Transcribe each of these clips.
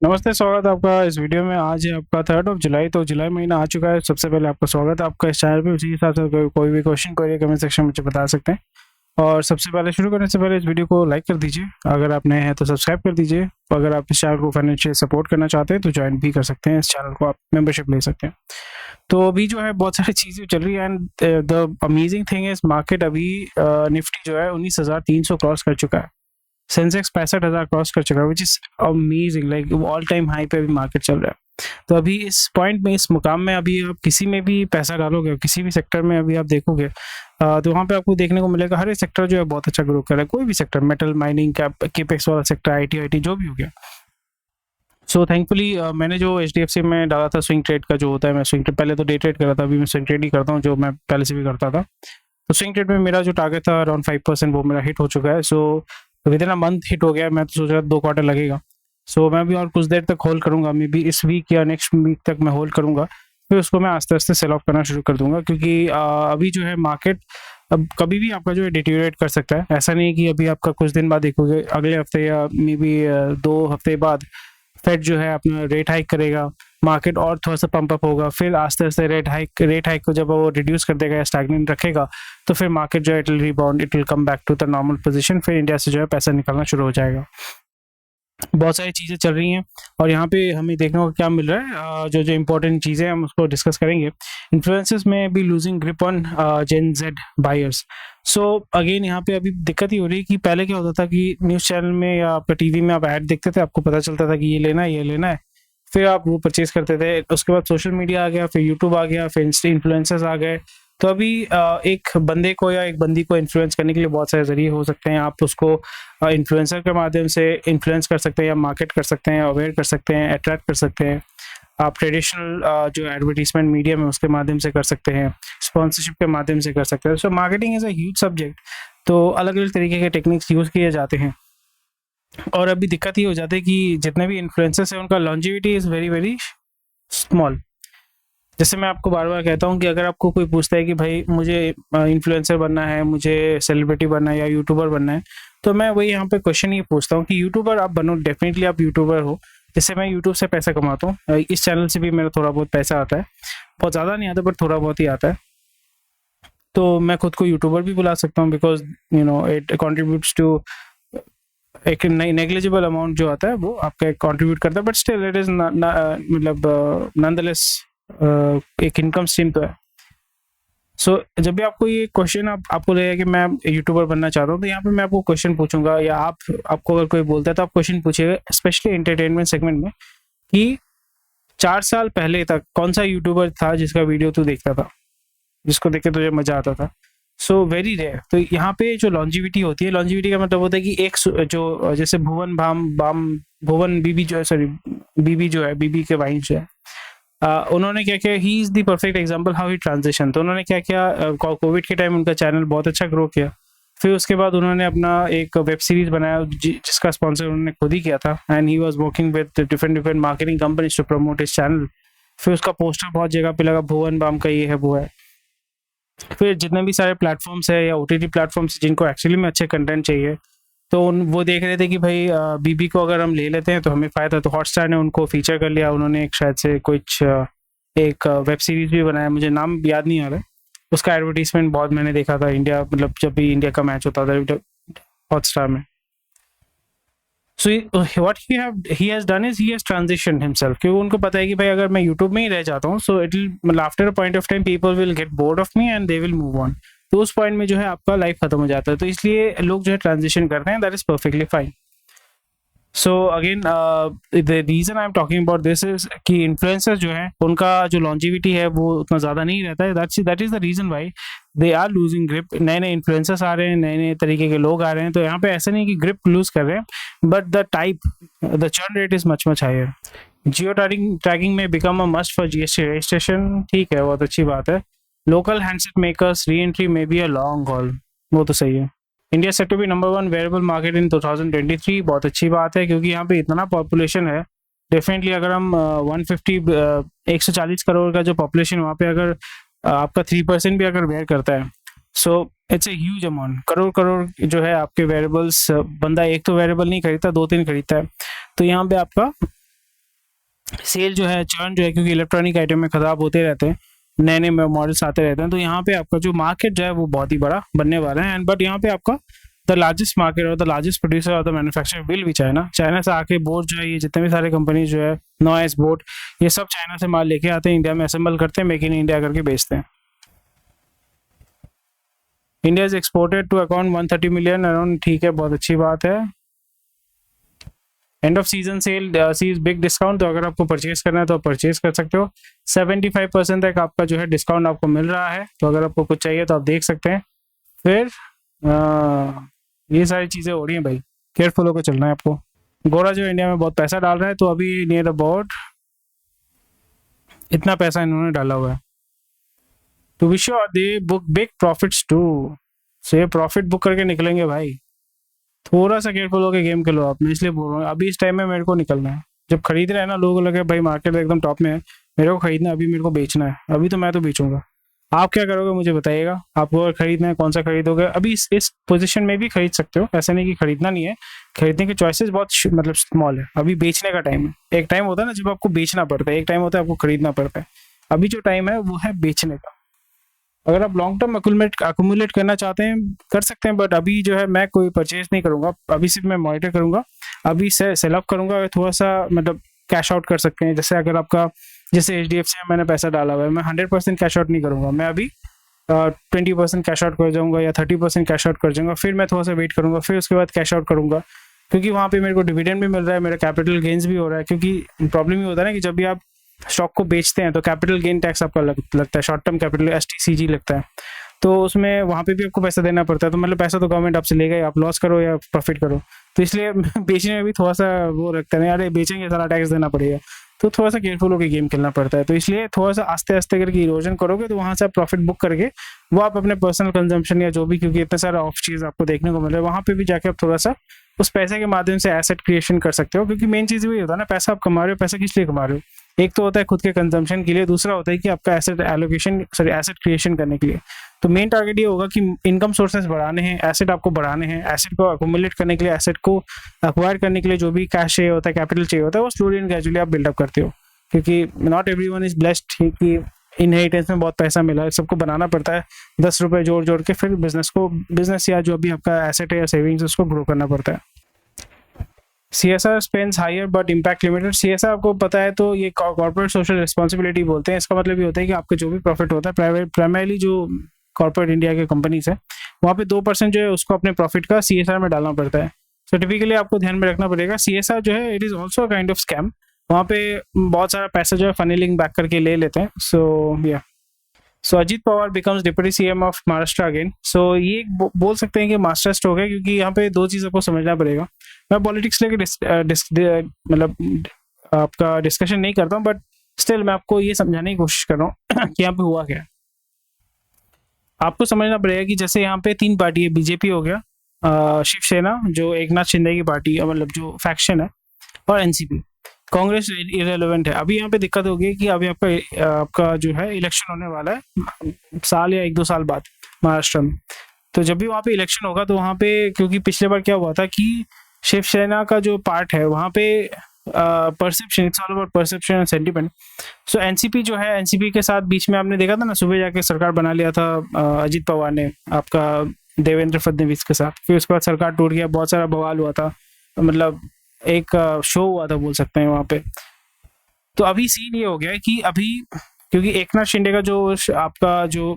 नमस्ते, स्वागत है आपका इस वीडियो में। आज है आपका 3rd ऑफ जुलाई, तो जुलाई महीना आ चुका है। सबसे पहले आपका स्वागत है आपका इस चैनल पे। उसी के हिसाब से कोई भी क्वेश्चन कोई कमेंट सेक्शन में मुझे बता सकते हैं। और सबसे पहले शुरू करने से पहले इस वीडियो को लाइक कर दीजिए, अगर आप नए हैं तो सब्सक्राइब कर दीजिए। अगर आप इस चैनल को फाइनेंशियल सपोर्ट करना चाहते हैं तो ज्वाइन भी कर सकते हैं, इस चैनल को आप मेंबरशिप ले सकते हैं। तो अभी जो है बहुत सारी चीज़ें चल रही है and the amazing thing is market अभी निफ्टी जो है 19,300 क्रॉस कर चुका है। सेंसेक्स 65,000 क्रॉस कर चुका है, which is amazing. Like all time high पे अभी मार्केट चल रहा है। तो अभी इस पॉइंट में, इस मुकाम में, अभी आप किसी में भी पैसा डालोगे, किसी भी सेक्टर में अभी आप देखोगे तो वहाँ पे आपको देखने को मिलेगा हर एक सेक्टर जो है बहुत अच्छा ग्रो कर रहा है। कोई भी सेक्टर, मेटल, माइनिंग, केपेक्स वाला सेक्टर, आईटी जो भी हो गया। सो थैंकफुली मैंने जो HDFC में डाला था स्विंग ट्रेड का जो होता है, मैं स्विंग ट्रेड पहले तो डे ट्रेड कर रहा था, अभी मैं स्विंग ट्रेड ही करता हूँ, जो मैं पहले से भी करता था। तो स्विंग ट्रेड में मेरा जो टारगेट था अराउंड 5%, वो मेरा हिट हो चुका है। So with in a month hit हो गया। मैं तो सोच रहा था 2 क्वार्टर लगेगा। सो मैं भी और कुछ देर तक होल्ड करूंगा, मे बी इस वीक या नेक्स्ट वीक तक मैं होल्ड करूंगा। फिर उसको मैं आस्ते आस्ते सेल ऑफ करना शुरू कर दूंगा, क्योंकि अभी जो है मार्केट अब कभी भी आपका जो है डिटीरियरेट कर सकता है। ऐसा नहीं है कि अभी आपका कुछ दिन बाद देखोगे, अगले हफ्ते या मे बी 2 हफ्ते बाद फेड जो है अपना रेट हाइक करेगा, मार्केट और थोड़ा सा पंप अप होगा, फिर आस्ते आस्ते रेट हाइक को जब वो रिड्यूस कर देगा या स्टैग्नेंट रखेगा, तो फिर मार्केट जो है it will rebound, it will come back to the normal position. फिर इंडिया से जो है पैसा निकलना शुरू हो जाएगा। बहुत सारी चीज़ें चल रही हैं और यहाँ पे हमें देखने को क्या मिल रहा है। जो जो इम्पोर्टेंट चीज़ें हम उसको डिस्कस करेंगे। इन्फ्लुएंसर्स में भी losing grip on Gen Z buyers. So again यहाँ पे अभी दिक्कत ही हो रही है कि पहले क्या होता था कि न्यूज़ चैनल में या आपका टीवी में आप ऐड देखते थे, आपको पता चलता था कि ये लेना है, ये लेना है, फिर आप वो परचेज करते थे। उसके बाद सोशल मीडिया आ गया, फिर यूट्यूब आ गया, फिर इंस्टा इन्फ्लुएंसर्स आ गए। तो अभी एक बंदे को या एक बंदी को इन्फ्लुएंस करने के लिए बहुत सारे जरिए हो सकते हैं। आप उसको इन्फ्लुएंसर के माध्यम से इन्फ्लुएंस कर सकते हैं, या मार्केट कर सकते हैं, अवेयर कर सकते हैं, अट्रैक्ट कर सकते हैं। आप ट्रेडिशनल जो एडवर्टीजमेंट मीडियम है उसके माध्यम से कर सकते हैं, स्पॉन्सरशिप के माध्यम से कर सकते हैं। So marketing is a huge subject. तो अलग अलग तरीके के टेक्निक्स यूज़ किए जाते हैं। और अभी दिक्कत ये हो जाती है कि जितने भी इन्फ्लुएंसर्स हैं उनका longevity is very very small. जैसे मैं आपको बार बार कहता हूँ कि अगर आपको कोई पूछता है कि भाई मुझे इन्फ्लुएंसर बनना है, मुझे सेलिब्रिटी बनना है या यूट्यूबर बनना है, तो मैं वही यहाँ पे क्वेश्चन ये पूछता हूँ कि यूट्यूबर आप बनो, डेफिनेटली आप यूट्यूबर हो। जैसे मैं यूट्यूब से पैसा कमाता हूँ, इस चैनल से भी मेरा थोड़ा बहुत पैसा आता है। बहुत ज़्यादा नहीं आता बट थोड़ा बहुत ही आता है। तो मैं खुद को यूट्यूबर भी बुला सकता हूँ, बिकॉज इट कंट्रीब्यूट्स टू एक नेग्लिजिबल अमाउंट जो आता है वो आपका कंट्रीब्यूट करता है, बट स्टिल इट इज मतलब नॉनदलेस एक इनकम स्ट्रीम तो है। सो जब भी आपको ये क्वेश्चन आपको लगेगा कि मैं यूट्यूबर बनना चाहता हूँ, तो यहाँ पे मैं आपको क्वेश्चन पूछूंगा, या आपको अगर कोई बोलता है तो आप क्वेश्चन पूछिएगा, स्पेशली एंटरटेनमेंट सेगमेंट में, कि 4 साल पहले तक कौन सा यूट्यूबर था जिसका वीडियो तू देखता था, जिसको देख के तुझे मजा आता था। So very rare. तो यहाँ पे जो लॉन्जिविटी होती है, लॉन्जिविटी का मतलब होता है कि एक जो जैसे भुवन भाम बाम भुवन बीबी जो है, सॉरी बीबी जो है, बीबी के वाइन जो है, उन्होंने क्या किया, he is the perfect example how he transition. तो उन्होंने क्या किया, कोविड के टाइम उनका चैनल बहुत अच्छा ग्रो किया। फिर उसके बाद उन्होंने अपना एक वेब सीरीज बनाया जिसका स्पॉन्सर उन्होंने खुद ही किया था, and he was working with different different marketing companies to promote his channel. फिर उसका पोस्टर बहुत जगह पे लगा, भुवन बाम का ये है वो है। फिर जितने भी सारे प्लेटफॉर्म्स है या OTT प्लेटफॉर्म्स जिनको एक्चुअली में अच्छे कंटेंट चाहिए, तो वो देख रहे थे कि भाई बीबी को अगर हम ले लेते हैं तो हमें फ़ायदा। तो हॉटस्टार ने उनको फीचर कर लिया। उन्होंने एक शायद से कुछ एक वेब सीरीज भी बनाया, मुझे नाम याद नहीं आ रहा है। उसका एडवर्टीजमेंट बहुत मैंने देखा था इंडिया, मतलब जब भी इंडिया का मैच होता था हॉटस्टार में। So what he has done is he has transitioned himself, क्योंकि उनको पता है कि भाई अगर मैं यूट्यूब में ही रह जाता हूँ, सो इट विल, मतलब after a point of time people will get bored of me and they will move on. तो उस पॉइंट में जो है आपका लाइफ खत्म हो जाता है। तो इसलिए लोग जो है ट्रांजिशन करते हैं, that is perfectly fine. So again the reason I am talking about this is कि इन्फ्लुएंसर्स जो है उनका जो लॉन्जिविटी है वो उतना ज़्यादा नहीं रहता है। That is the reason why they are losing grip. नए नए इन्फ्लुएंसर्स आ रहे हैं, नए नए तरीके के लोग आ रहे हैं। तो यहाँ पे ऐसा नहीं कि ग्रिप लूज कर रहे हैं, but the churn rate is much higher. Geo tagging में become a must for GST registration, ठीक है, बहुत अच्छी बात है। Local handset makers reentry में बी अ लॉन्ग हॉल, वो तो सही है। India set to be number 1 wearable market in 2023, बहुत अच्छी बात है, क्योंकि यहाँ पे इतना पॉपुलेशन है। डेफिनेटली अगर हम 140 करोड़ का जो पॉपुलेशन, वहाँ पे अगर आपका 3% भी अगर वेयर करता है, so it's a huge amount. Crore crore जो है आपके वेरिएबल्स, बंदा एक तो वेरिएबल नहीं खरीदता, 2-3 खरीदता है। तो यहाँ पे आपका सेल जो है, चर्न जो है, क्योंकि इलेक्ट्रॉनिक आइटम में ख़राब होते रहते हैं, नए नए मॉडल्स आते रहते हैं, तो यहाँ पे आपका जो मार्केट जो है वो बहुत ही बड़ा बनने वाला है। एंड बट यहाँ पे आपका द लार्जेस्ट मार्केट और द लार्जेस्ट प्रोड्यूसर और द मैन्युफैक्चर विल भी चाइना। चाइना से आके बोर्ड जो है, ये जितने भी सारे कंपनी जो है, नॉइस बोर्ड, ये सब चाइना से माल लेके आते हैं, इंडिया में असेंबल करते हैं, मेक इन इंडिया करके बेचते हैं। India is exported to account 130 million around, ठीक है, बहुत अच्छी बात है। End of season sale sees big discount, तो अगर आपको परचेज करना है तो आप परचेज कर सकते हो। 75% तक आपका जो है डिस्काउंट आपको मिल रहा है, तो अगर आपको कुछ चाहिए तो आप देख सकते हैं। फिर ये सारी चीज़ें हो रही हैं भाई, केयरफुल होकर चलना है आपको। गोरा जो इंडिया में बहुत पैसा डाल रहा है, तो अभी नियर अबाउट इतना पैसा इन्होंने डाला हुआ है। To be sure they book big profits to, से प्रॉफिट बुक करके निकलेंगे भाई। थोड़ा सा केयरफुल होकर गेम खेलो आप, मैं इसलिए बोल रहा हूँ, अभी इस टाइम में मेरे को निकलना है। जब खरीद रहे हैं ना, लोगों को लगे भाई मार्केट एकदम टॉप में है, मेरे को खरीदना है, अभी मेरे को बेचना है, अभी तो मैं तो बेचूंगा। आप क्या करोगे मुझे बताइएगा, आपको अगर खरीदना है कौन सा खरीदोगे? अभी इस पोजीशन में भी खरीद सकते हो, ऐसा नहीं कि खरीदना नहीं है, खरीदने के चॉइसेस बहुत मतलब स्मॉल है। अभी बेचने का टाइम है। एक टाइम होता है ना जब आपको बेचना पड़ता है, एक टाइम होता है आपको खरीदना पड़ता है। अभी जो टाइम है वो है बेचने का। अगर आप लॉन्ग टर्म अकुमुलेट करना चाहते हैं कर सकते हैं, बट अभी जो है मैं कोई परचेज नहीं करूंगा, अभी सिर्फ मैं मॉनिटर करूंगा, अभी से सेल अप करूंगा, थोड़ा सा मतलब कैश आउट कर सकते हैं। जैसे अगर आपका जैसे HDFC में मैंने पैसा डाला हुआ है, मैं 100% कैश आउट नहीं करूंगा, मैं अभी 20% कैश आउट कर जाऊंगा या 30% कैश आउट कर जाऊंगा, फिर मैं थोड़ा सा वेट करूंगा, फिर उसके बाद कैश आउट करूंगा, क्योंकि वहाँ पे मेरे को डिविडेंड भी मिल रहा है, मेरा कैपिटल गेन्स भी हो रहा है। क्योंकि प्रॉब्लम ये होता है ना कि जब भी आप स्टॉक को बेचते हैं तो कैपिटल गेन टैक्स आपका लगता है, शॉर्ट टर्म कैपिटल STCG लगता है, तो उसमें वहाँ पे भी आपको पैसा देना पड़ता है। तो मतलब पैसा तो गवर्नमेंट आपसे लेगा ही, आप लॉस करो या प्रॉफिट करो, तो इसलिए बेचने में भी थोड़ा सा वो रखता है, अरे बेचेंगे सारा टैक्स देना पड़ेगा, तो थोड़ा सा केयरफुल होकर गेम खेलना पड़ता है। तो इसलिए थोड़ा सा आस्ते आस्ते करके इरोजन करोगे, तो वहाँ से आप प्रॉफिट बुक करके वो आप अपने पर्सनल कंजम्पशन या जो भी, क्योंकि इतना सारा ऑफ चीज़ आपको देखने को मिल रहा है, वहाँ पे भी जाके आप थोड़ा सा उस पैसे के माध्यम से एसेट क्रिएशन कर सकते हो। क्योंकि मेन चीज़ वही होता है ना, पैसा आप कमा रहे हो, पैसा किस लिए कमा रहे हो? एक तो होता है खुद के कंजम्पशन के लिए, दूसरा होता है कि आपका एसेट एलोकेशन एसेट क्रिएशन करने के लिए। तो मेन टारगेट ये होगा कि इनकम सोर्सेज बढ़ाने हैं, एसेट आपको बढ़ाने हैं, एसेट को अकोमुलेट करने के लिए, एसेट को एक्वायर करने के लिए जो भी कैश चाहिए होता है, कैपिटल चाहिए होता है, वो स्लोली एंड ग्रेजुअली आप बिल्डअप करते हो। क्योंकि नॉट एवरीवन इज ब्लेस्ड कि इनहेरिटेंस में बहुत पैसा मिला है, सबको बनाना पड़ता है 10 रुपए जोड़ जोड़ के, फिर बिजनेस या जो भी आपका एसेट है या सेविंग्स उसको ग्रो करना पड़ता है। CSR spends higher but impact limited, CSR आपको पता है तो ये कॉर्पोरेट सोशल रिस्पॉन्सिबिलिटी बोलते हैं। इसका मतलब ये होता है कि आपका जो भी प्रॉफिट होता है, प्राइमरीली जो कॉर्पोरेट इंडिया के कंपनीज है, वहाँ पे 2% जो है उसको अपने प्रॉफिट का CSR में डालना पड़ता है। सो टिपिकली आपको ध्यान में रखना पड़ेगा, CSR जो है it is also kind of scam. वहाँ पे बहुत सारा पैसा जो है फनीलिंग बैक करके ले लेते हैं। So Ajit Pawar becomes deputy CM of Maharashtra again. So ये बोल सकते हैं कि मास्टर स्ट्रोक है, क्योंकि यहाँ पे दो चीज़ों को समझना पड़ेगा। मैं पॉलिटिक्स लेके मतलब आपका डिस्कशन नहीं करता हूँ, बट स्टिल मैं आपको ये समझाने की कोशिश कर रहा हूँ कि यहाँ पे हुआ क्या है। आपको समझना पड़ेगा कि जैसे यहाँ पे 3 पार्टी है, BJP हो गया, शिवसेना जो एकनाथ शिंदे की पार्टी मतलब जो फैक्शन है, और NCP। कांग्रेस इरेलेवेंट है। अभी यहाँ पे दिक्कत होगी कि अभी आपका जो है इलेक्शन होने वाला है साल या 1-2 साल बाद महाराष्ट्र में। तो जब भी वहाँ पे इलेक्शन होगा, तो वहाँ पे क्योंकि पिछले बार क्या हुआ था कि शिवसेना का जो पार्ट है वहाँ पे perception, it's all about perception and sentiment. So NCP जो है, NCP के साथ बीच में आपने देखा था ना, सुबह जाके सरकार बना लिया था अजीत पवार ने आपका देवेंद्र फडणवीस के साथ, फिर उसके बाद सरकार टूट गया, बहुत सारा बवाल हुआ था, मतलब एक शो हुआ था बोल सकते हैं वहाँ पे। तो अभी सीन ये हो गया है कि अभी क्योंकि एकनाथ शिंदे का जो आपका जो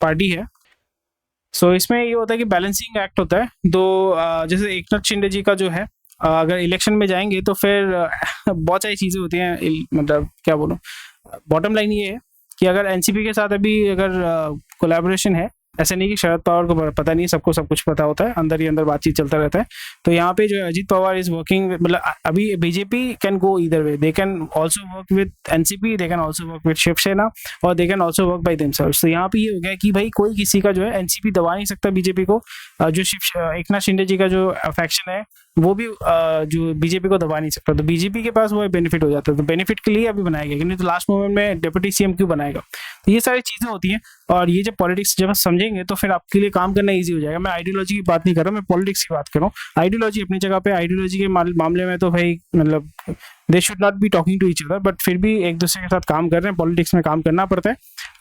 पार्टी है, सो इसमें ये होता है कि बैलेंसिंग एक्ट होता है। तो जैसे एकनाथ शिंदे जी का जो है, अगर इलेक्शन में जाएंगे तो फिर बहुत सारी चीज़ें होती हैं, मतलब क्या बोलूँ, बॉटम लाइन ये है कि अगर NCP के साथ अभी अगर कोलैबोरेशन है, ऐसे नहीं कि शरद पवार को पता नहीं, सबको सब कुछ पता होता है, अंदर ही अंदर बातचीत चलता रहता है। तो यहाँ पे जो है अजीत पवार इज वर्किंग, मतलब अभी BJP can go either way, they can also work with NCP, they can also work with Shiv Sena, और they can also work by themselves. तो यहाँ पे ये हो गया कि भाई कोई किसी का जो है NCP दबा नहीं सकता BJP को। जो एकनाथ शिंदे जी का जो फैक्शन है वो भी जो बीजेपी को दबा नहीं सकता, तो बीजेपी के पास वो बेनिफिट हो जाता है, तो बेनिफिट के लिए अभी बनाया गया, नहीं तो लास्ट मोमेंट में डिप्टी सीएम क्यों बनाएगा। तो ये सारी चीज़ें होती हैं, और ये जब पॉलिटिक्स जब आप समझेंगे तो फिर आपके लिए काम करना ईजी हो जाएगा। मैं आइडियोलॉजी की बात नहीं कर रहा, मैं पॉलिटिक्स की बात कर रहा हूँ। आइडियोलॉजी अपनी जगह पे, आइडियोलॉजी के मामले में तो भाई मतलब they should not be talking to each other, but फिर भी एक दूसरे के साथ काम कर रहे हैं। पॉलिटिक्स में काम करना पड़ता है,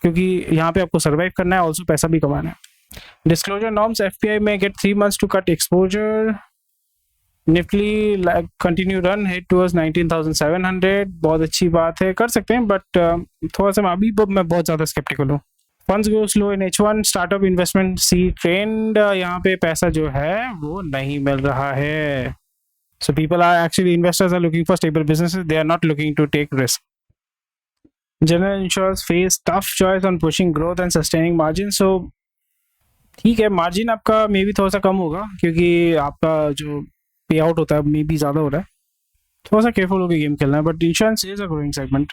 क्योंकि यहाँ पे आपको सर्वाइव करना है, ऑल्सो पैसा भी कमाना है। डिस्क्लोजर नॉर्म्स, एफपीआई में get 3 months to cut exposure. Nifty continue run hit towards 19,700, बहुत अच्छी बात है, कर सकते हैं, बट थोड़ा सा मैं बहुत ज़्यादा स्केप्टिकल हूँ। फंड्स गो स्लो इन H1, स्टार्टअप इन्वेस्टमेंट सी ट्रेंड, यहाँ पे पैसा जो है वो नहीं मिल रहा है। So people are actually, investors are looking for stable businesses. They are not looking to take risk. General insurers face tough choice on pushing growth and sustaining margin. So ठीक है, मार्जिन आपका मे बी थोड़ा सा कम होगा, क्योंकि आपका जो पे आउट होता है मे बी ज़्यादा हो रहा है। थोड़ा सा केयरफुल होकर गेम खेलना है, but insurance is a growing segment.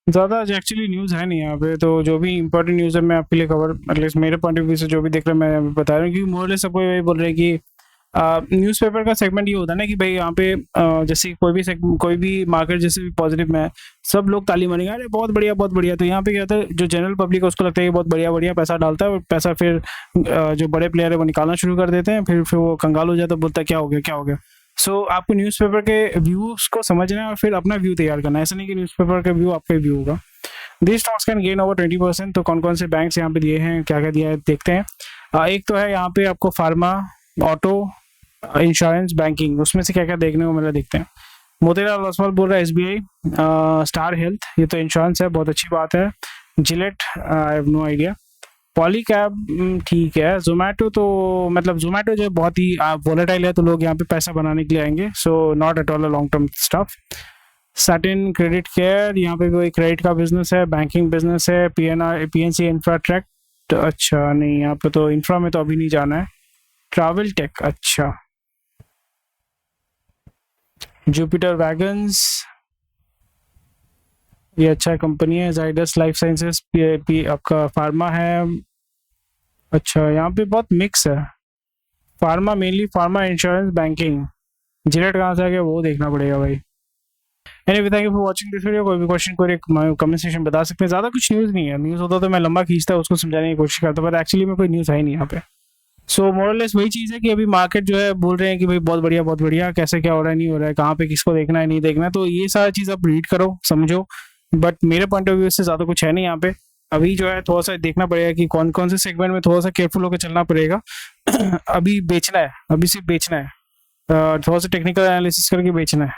ज़्यादा एक्चुअली न्यूज़ है नहीं यहाँ पे, तो जो भी इंपॉर्टेंट न्यूज़ है मैं आपके लिए कवर, एटलीस्ट मेरे पॉइंट ऑफ व्यू से जो भी देख रहे हैं मैं बता रहा हूँ, क्योंकि मोरलेस सबको यही बोल रहे हैं कि न्यूज़पेपर का सेगमेंट ये होता है ना कि भाई यहाँ पे जैसे कोई भी मार्केट जैसे भी पॉजिटिव में है, सब लोग ताली मारेंगे, अरे बहुत बढ़िया बहुत बढ़िया। तो यहाँ पे क्या होता है, जो जनरल पब्लिक है उसको लगता है कि बहुत बढ़िया बढ़िया, पैसा डालता है, और पैसा फिर जो बड़े प्लेयर है वो निकालना शुरू कर देते हैं, फिर वो कंगाल हो जाता है, बोलता है क्या हो गया क्या हो गया। सो आपको न्यूज़पेपर के व्यूज़ को समझना है और फिर अपना व्यू तैयार करना है, ऐसा नहीं कि न्यूज़पेपर का व्यू आपका व्यू होगा। This stocks can gain over 20%। तो कौन कौन से बैंक्स यहाँ पे दिए हैं, क्या क्या दिया है देखते हैं। एक तो है यहाँ पे आपको फार्मा, ऑटो, इंश्योरेंस, बैंकिंग, उसमें से क्या क्या देखने को मिला देखते हैं। मोतीलाल ओसवाल बोल रहा है एसबीआई, स्टार हेल्थ, ये तो इंश्योरेंस है, बहुत अच्छी बात है। Gillette, I have no idea. Polycab ठीक है। जोमेटो तो मतलब जोमेटो जो बहुत ही वोलेटाइल है, तो लोग यहाँ पे पैसा बनाने के लिए आएंगे, so not at all a long term stuff. Satin credit care, यहाँ पे कोई क्रेडिट का बिजनेस है, बैंकिंग बिजनेस है। पीएनसी इंफ्राट्रैक्ट, अच्छा नहीं, यहाँ पे तो इंफ्रा में तो अभी नहीं जाना है। ट्रैवल टेक, अच्छा। जुपिटर वैगन्स, ये अच्छा कंपनी है। जाइडस लाइफ साइंसेस, आपका फार्मा है, अच्छा यहाँ पे बहुत मिक्स है। Pharma mainly, pharma, insurance, banking. Gillette कहाँ से आ गया वो देखना पड़ेगा भाई। Anyway, thank you for watching this video. कोई भी क्वेश्चन कोई कमेंट सेक्शन बता सकते हैं। ज़्यादा कुछ न्यूज़ नहीं है, न्यूज़ होता तो मैं लंबा खींचता उसको समझाने की कोशिश करता, बट एक्चुअली में कोई न्यूज़ है ही नहीं यहाँ पे। सो मोरलेस वही चीज़ है कि अभी मार्केट जो है बोल रहे हैं कि भाई बहुत बढ़िया, कैसे क्या हो रहा है नहीं हो रहा है, कहाँ पे किसको देखना है नहीं देखना है, तो ये सारा चीज़ आप रीड करो समझो, बट मेरे पॉइंट ऑफ व्यू से ज़्यादा कुछ है नहीं यहाँ पे। अभी जो है थोड़ा सा देखना पड़ेगा कि कौन कौन से सेगमेंट में थोड़ा सा केयरफुल होकर चलना पड़ेगा। अभी बेचना है, अभी सिर्फ बेचना है, थोड़ा सा टेक्निकल एनालिसिस करके बेचना है,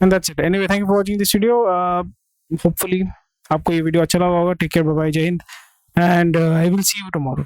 and that's it. Anyway, thank you for watching this video. Hopefully आपको ये वीडियो अच्छा लगा होगा। टेक केयर, बाय बाय, जय Hind, and I will see you tomorrow.